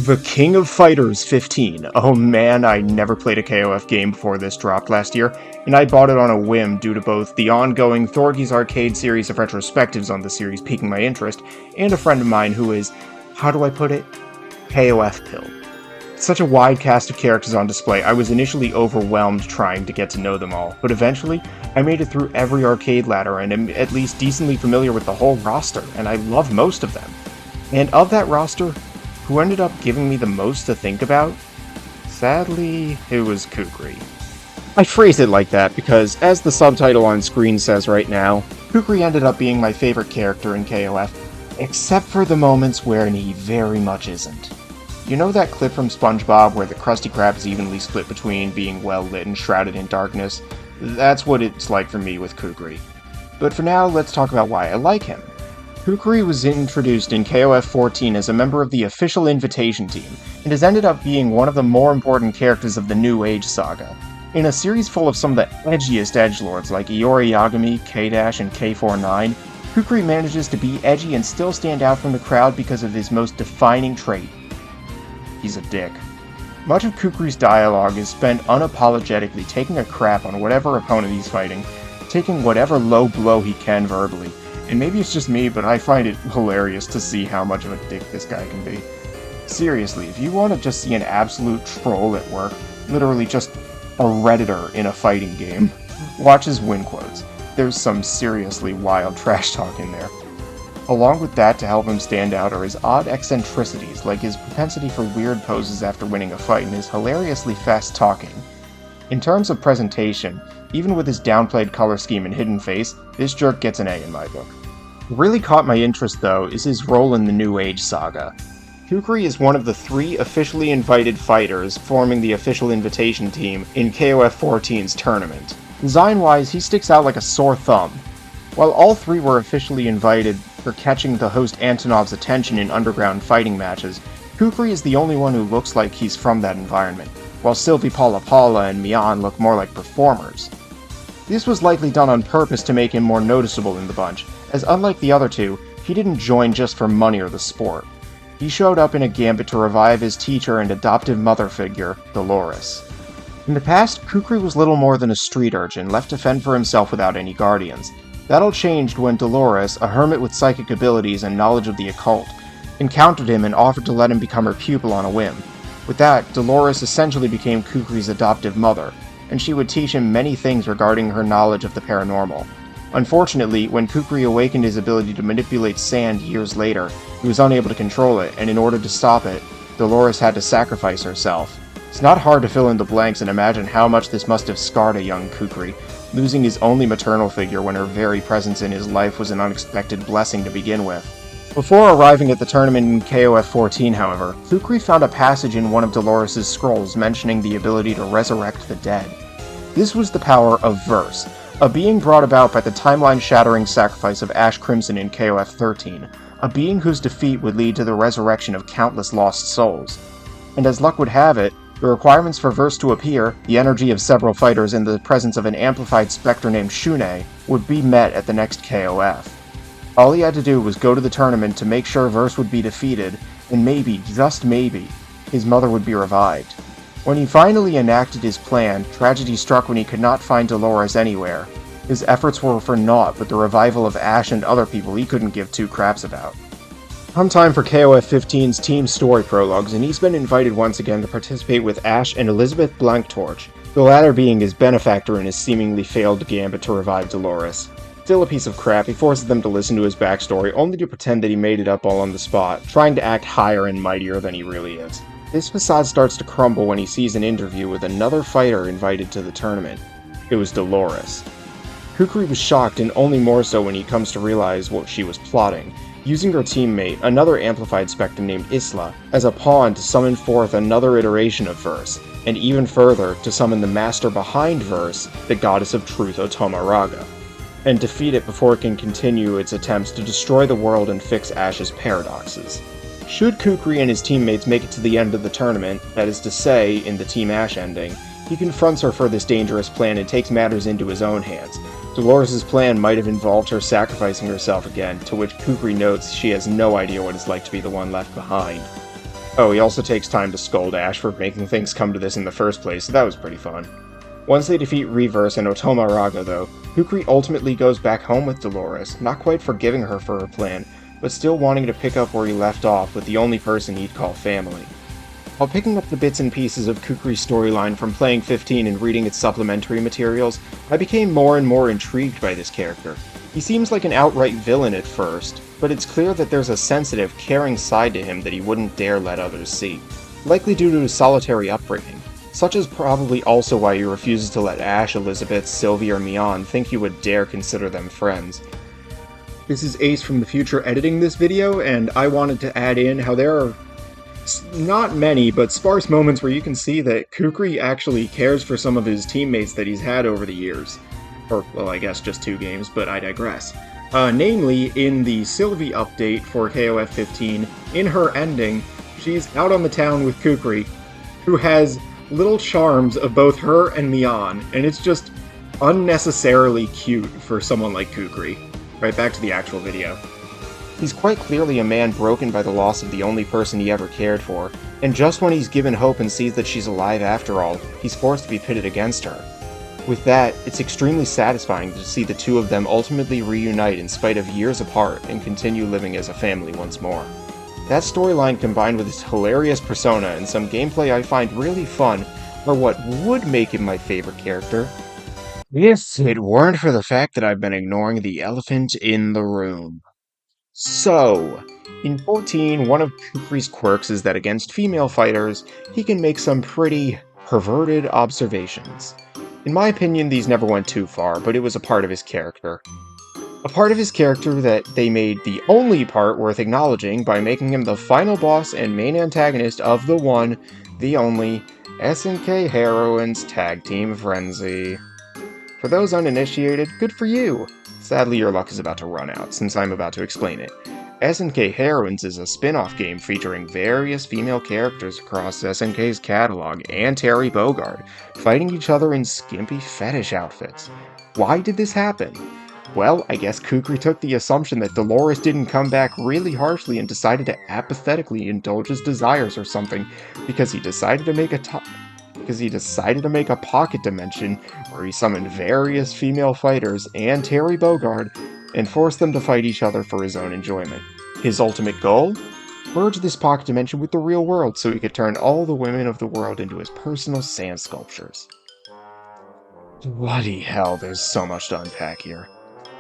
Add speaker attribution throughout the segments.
Speaker 1: The King of Fighters XV. Oh man, I never played a KOF game before this dropped last year, and I bought it on a whim due to both the ongoing Thorgy's Arcade series of retrospectives on the series piquing my interest, and a friend of mine who is, how do I put it, KOF pilled. Such a wide cast of characters on display, I was initially overwhelmed trying to get to know them all, but eventually, I made it through every arcade ladder and am at least decently familiar with the whole roster, and I love most of them. And of that roster, who ended up giving me the most to think about? Sadly, it was Kukri. I phrase it like that because, as the subtitle on screen says right now, Kukri ended up being my favorite character in KOF, except for the moments where he very much isn't. You know that clip from SpongeBob where the Krusty Krab is evenly split between being well lit and shrouded in darkness? That's what it's like for me with Kukri. But for now, let's talk about why I like him. Kukri was introduced in KOF 14 as a member of the official invitation team, and has ended up being one of the more important characters of the New Age saga. In a series full of some of the edgiest edgelords like Iori Yagami, K-Dash, and K49, Kukri manages to be edgy and still stand out from the crowd because of his most defining trait. He's a dick. Much of Kukri's dialogue is spent unapologetically taking a crap on whatever opponent he's fighting, taking whatever low blow he can verbally. And maybe it's just me, but I find it hilarious to see how much of a dick this guy can be. Seriously, if you want to just see an absolute troll at work, literally just a redditor in a fighting game, watch his win quotes. There's some seriously wild trash talk in there. Along with that, to help him stand out are his odd eccentricities, like his propensity for weird poses after winning a fight and his hilariously fast talking. In terms of presentation, even with his downplayed color scheme and hidden face, this jerk gets an A in my book. What really caught my interest, though, is his role in the New Age saga. Kukri is one of the 3 officially invited fighters forming the official invitation team in KOF 14's tournament. Design-wise, he sticks out like a sore thumb. While all 3 were officially invited for catching the host Antonov's attention in underground fighting matches, Kukri is the only one who looks like he's from that environment, while Sylvie Paula Paula and Mian look more like performers. This was likely done on purpose to make him more noticeable in the bunch, as unlike the other 2, he didn't join just for money or the sport. He showed up in a gambit to revive his teacher and adoptive mother figure, Dolores. In the past, Kukri was little more than a street urchin, left to fend for himself without any guardians. That all changed when Dolores, a hermit with psychic abilities and knowledge of the occult, encountered him and offered to let him become her pupil on a whim. With that, Dolores essentially became Kukri's adoptive mother, and she would teach him many things regarding her knowledge of the paranormal. Unfortunately, when Kukri awakened his ability to manipulate sand years later, he was unable to control it, and in order to stop it, Dolores had to sacrifice herself. It's not hard to fill in the blanks and imagine how much this must have scarred a young Kukri, losing his only maternal figure when her very presence in his life was an unexpected blessing to begin with. Before arriving at the tournament in KOF 14, however, Kukri found a passage in one of Dolores' scrolls mentioning the ability to resurrect the dead. This was the power of Verse, a being brought about by the timeline-shattering sacrifice of Ash Crimson in KOF 13, a being whose defeat would lead to the resurrection of countless lost souls. And as luck would have it, the requirements for Verse to appear, the energy of several fighters in the presence of an amplified specter named Shune, would be met at the next KOF. All he had to do was go to the tournament to make sure Verse would be defeated, and maybe, just maybe, his mother would be revived. When he finally enacted his plan, tragedy struck when he could not find Dolores anywhere. His efforts were for naught with the revival of Ash and other people he couldn't give 2 craps about. Come time for KOF 15's team story prologues, and he's been invited once again to participate with Ash and Elizabeth Blanktorch, the latter being his benefactor in his seemingly failed gambit to revive Dolores. Still a piece of crap, he forces them to listen to his backstory, only to pretend that he made it up all on the spot, trying to act higher and mightier than he really is. This facade starts to crumble when he sees an interview with another fighter invited to the tournament. It was Dolores. Kukri was shocked, and only more so when he comes to realize what she was plotting, using her teammate, another amplified spectre named Isla, as a pawn to summon forth another iteration of Verse, and even further, to summon the master behind Verse, the goddess of truth Otoma Raga, and defeat it before it can continue its attempts to destroy the world and fix Ash's paradoxes. Should Kukri and his teammates make it to the end of the tournament, that is to say, in the Team Ash ending, he confronts her for this dangerous plan and takes matters into his own hands. Dolores' plan might have involved her sacrificing herself again, to which Kukri notes she has no idea what it's like to be the one left behind. Oh, he also takes time to scold Ash for making things come to this in the first place, so that was pretty fun. Once they defeat Reverse and Otoma Raga, though, Kukri ultimately goes back home with Dolores, not quite forgiving her for her plan, but still wanting to pick up where he left off with the only person he'd call family. While picking up the bits and pieces of Kukri's storyline from playing 15 and reading its supplementary materials, I became more and more intrigued by this character. He seems like an outright villain at first, but it's clear that there's a sensitive, caring side to him that he wouldn't dare let others see, likely due to his solitary upbringing. Such is probably also why he refuses to let Ash, Elizabeth, Sylvie, or Mion think he would dare consider them friends. This is Ace from the future editing this video, and I wanted to add in how there are not many, but sparse moments where you can see that Kukri actually cares for some of his teammates that he's had over the years. Or, well, I guess just 2 games, but I digress. Namely, in the Sylvie update for KOF 15, in her ending, she's out on the town with Kukri, who has little charms of both her and Mion, and it's just unnecessarily cute for someone like Kukri. Right, back to the actual video. He's quite clearly a man broken by the loss of the only person he ever cared for, and just when he's given hope and sees that she's alive after all, he's forced to be pitted against her. With that, it's extremely satisfying to see the two of them ultimately reunite in spite of years apart and continue living as a family once more. That storyline combined with his hilarious persona and some gameplay I find really fun are what would make him my favorite character, if it weren't for the fact that I've been ignoring the elephant in the room. So, in 14, one of Kukri's quirks is that against female fighters, he can make some pretty perverted observations. In my opinion, these never went too far, but it was a part of his character. A part of his character that they made the only part worth acknowledging by making him the final boss and main antagonist of the one, the only, SNK Heroines Tag Team Frenzy. For those uninitiated, good for you! Sadly, your luck is about to run out, since I'm about to explain it. SNK Heroines is a spin-off game featuring various female characters across SNK's catalog and Terry Bogard, fighting each other in skimpy fetish outfits. Why did this happen? Well, I guess Kukri took the assumption that Dolores didn't come back really harshly and decided to apathetically indulge his desires or something, because he decided to make a pocket dimension where he summoned various female fighters and Terry Bogard and forced them to fight each other for his own enjoyment. His ultimate goal? Merge this pocket dimension with the real world so he could turn all the women of the world into his personal sand sculptures. Bloody hell, there's so much to unpack here.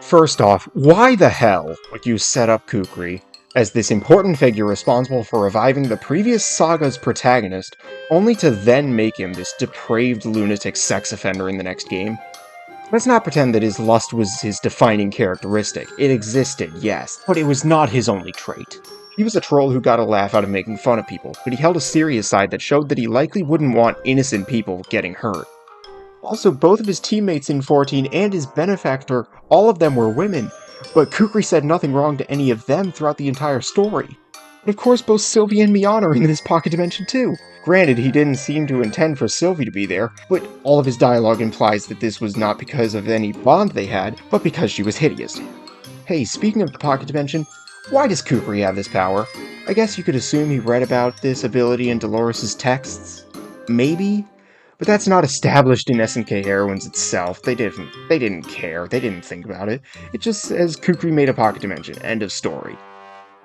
Speaker 1: First off, why the hell would you set up Kukri as this important figure responsible for reviving the previous saga's protagonist, only to then make him this depraved lunatic sex offender in the next game? Let's not pretend that his lust was his defining characteristic. It existed, yes, but it was not his only trait. He was a troll who got a laugh out of making fun of people, but he held a serious side that showed that he likely wouldn't want innocent people getting hurt. Also, both of his teammates in 14 and his benefactor, all of them were women, but Kukri said nothing wrong to any of them throughout the entire story. And of course, both Sylvie and Mion are in this pocket dimension too. Granted, he didn't seem to intend for Sylvie to be there, but all of his dialogue implies that this was not because of any bond they had, but because she was hideous. Hey, speaking of the pocket dimension, why does Kukri have this power? I guess you could assume he read about this ability in Dolores' texts? Maybe? But that's not established in SNK Heroines itself. They didn't care. They didn't think about it. It just says Kukri made a pocket dimension. End of story.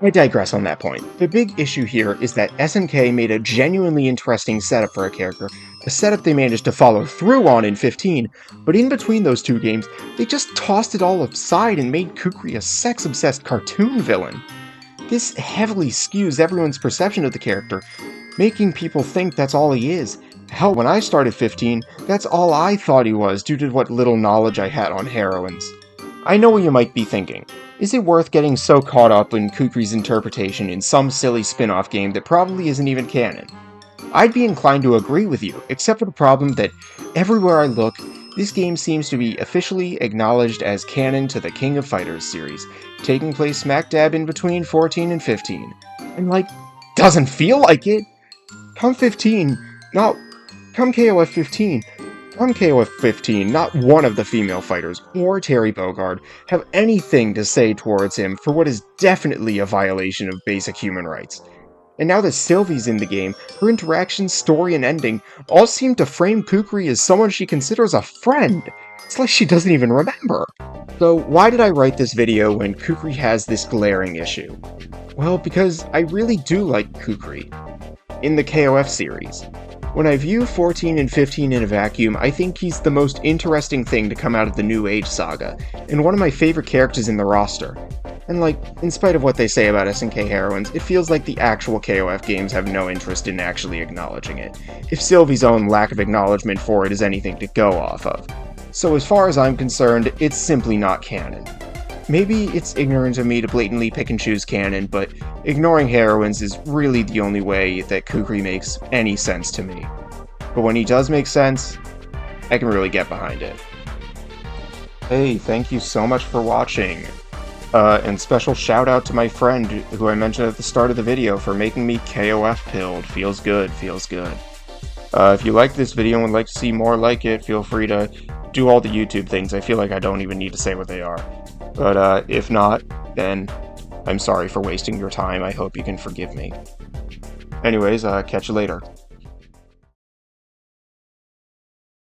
Speaker 1: I digress on that point. The big issue here is that SNK made a genuinely interesting setup for a character, a setup they managed to follow through on in 15, but in between those 2 games, they just tossed it all aside and made Kukri a sex-obsessed cartoon villain. This heavily skews everyone's perception of the character, making people think that's all he is. Hell, when I started 15, that's all I thought he was due to what little knowledge I had on heroines. I know what you might be thinking. Is it worth getting so caught up in Kukri's interpretation in some silly spin-off game that probably isn't even canon? I'd be inclined to agree with you, except for the problem that everywhere I look, this game seems to be officially acknowledged as canon to the King of Fighters series, taking place smack dab in between 14 and 15. And doesn't feel like it! Come KOF 15, not one of the female fighters, or Terry Bogard, have anything to say towards him for what is definitely a violation of basic human rights. And now that Sylvie's in the game, her interactions, story, and ending all seem to frame Kukri as someone she considers a friend. It's like she doesn't even remember. So why did I write this video when Kukri has this glaring issue? Well, because I really do like Kukri in the KOF series. When I view 14 and 15 in a vacuum, I think he's the most interesting thing to come out of the New Age saga, and one of my favorite characters in the roster. And in spite of what they say about SNK Heroines, it feels like the actual KOF games have no interest in actually acknowledging it, if Sylvie's own lack of acknowledgement for it is anything to go off of. So as far as I'm concerned, it's simply not canon. Maybe it's ignorant of me to blatantly pick and choose canon, but ignoring Heroines is really the only way that Kukri makes any sense to me. But when he does make sense, I can really get behind it. Hey, thank you so much for watching. And special shout out to my friend, who I mentioned at the start of the video, for making me KOF pilled. Feels good, feels good. If you liked this video and would like to see more like it, feel free to do all the YouTube things. I feel like I don't even need to say what they are. But if not, then I'm sorry for wasting your time. I hope you can forgive me. Anyways, catch you later.